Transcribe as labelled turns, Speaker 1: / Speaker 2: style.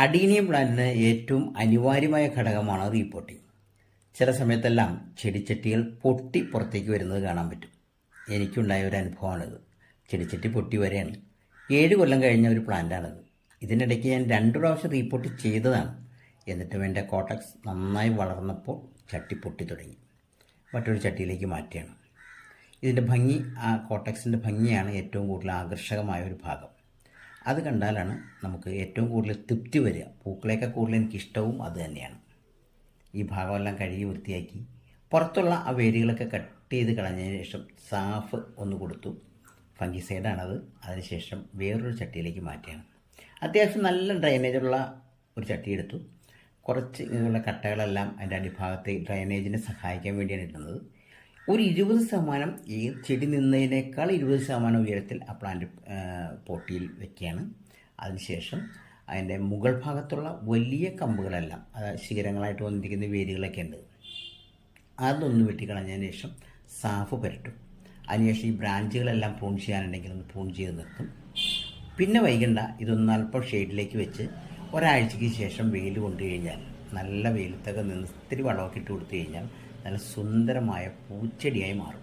Speaker 1: Adenium പ്ലാന്റിന് ഏറ്റവും അനിവാര്യമായ ഘടകമാണ് റീപോട്ടിംഗ്. ചില സമയത്തെല്ലാം ചെടിച്ചട്ടികൾ പൊട്ടി പുറത്തേക്ക് വരുന്നത് കാണാൻ പറ്റും. എനിക്കുണ്ടായ ഒരു അനുഭവമാണിത്. ചെടിച്ചട്ടി പൊട്ടി വരെയാണ്. 7 കൊല്ലം കഴിഞ്ഞ ഒരു പ്ലാന്റാണിത്. ഇതിനിടയ്ക്ക് ഞാൻ 2 പ്രാവശ്യം റീപോട്ട് ചെയ്തതാണ്. എന്നിട്ടും എൻ്റെ കോട്ടക്സ് നന്നായി വളർന്നപ്പോൾ ചട്ടി പൊട്ടി തുടങ്ങി. മറ്റൊരു ചട്ടിയിലേക്ക് മാറ്റുകയാണ്. ഇതിൻ്റെ ഭംഗി, ആ കോട്ടക്സിൻ്റെ ഭംഗിയാണ് ഏറ്റവും കൂടുതൽ ആകർഷകമായ ഒരു ഭാഗം. അത് കണ്ടാലാണ് നമുക്ക് ഏറ്റവും കൂടുതൽ തൃപ്തി വരിക. പൂക്കളേക്കാൾ കൂടുതൽ എനിക്കിഷ്ടവും അത് തന്നെയാണ്. ഈ ഭാഗമെല്ലാം കഴുകി വൃത്തിയാക്കി പുറത്തുള്ള ആ വേരുകളൊക്കെ കട്ട് ചെയ്ത് കളഞ്ഞതിന് ശേഷം സാഫ് ഒന്ന് കൊടുത്തു. ഫംഗിസൈഡാണത്. അതിനുശേഷം വേറൊരു ചട്ടിയിലേക്ക് മാറ്റുകയാണ്. അത്യാവശ്യം നല്ല ഡ്രൈനേജുള്ള ഒരു ചട്ടി എടുത്തു. കുറച്ച് ഇങ്ങനെയുള്ള കട്ടകളെല്ലാം അതിൻ്റെ അടിഭാഗത്തെ ഡ്രൈനേജിനെ സഹായിക്കാൻ വേണ്ടിയാണ് ഇടുന്നത്. ഒരു 20% ഈ ചെടി നിന്നതിനേക്കാൾ 20% ഉയരത്തിൽ ആ പ്ലാന്റ് പോട്ടിയിൽ വെക്കുകയാണ്. അതിനുശേഷം അതിൻ്റെ മുകൾ ഭാഗത്തുള്ള വലിയ കമ്പുകളെല്ലാം, ശിഖരങ്ങളായിട്ട് വന്നിരിക്കുന്ന വേരുകളൊക്കെ ഉണ്ട്, അതൊന്ന് വെട്ടിക്കളഞ്ഞതിന് ശേഷം സാഫ് പുരട്ടും. അതിനുശേഷം ഈ ബ്രാഞ്ചുകളെല്ലാം പ്രൂൺ ചെയ്യാനുണ്ടെങ്കിൽ ഒന്ന് പ്രൂൺ ചെയ്ത് നിർത്തും. പിന്നെ വൈകണ്ട, ഇതൊന്ന് അല്പം ഷെയ്ഡിലേക്ക് വെച്ച് ഒരാഴ്ചയ്ക്ക് ശേഷം വെയിൽ കൊണ്ടു കഴിഞ്ഞാൽ, നല്ല വെയിലത്തൊക്കെ നിന്ന് ഇത്തിരി വളമൊക്കെ ഇട്ട് കൊടുത്തു കഴിഞ്ഞാൽ നല്ല സുന്ദരമായ പൂച്ചെടിയായി മാറും.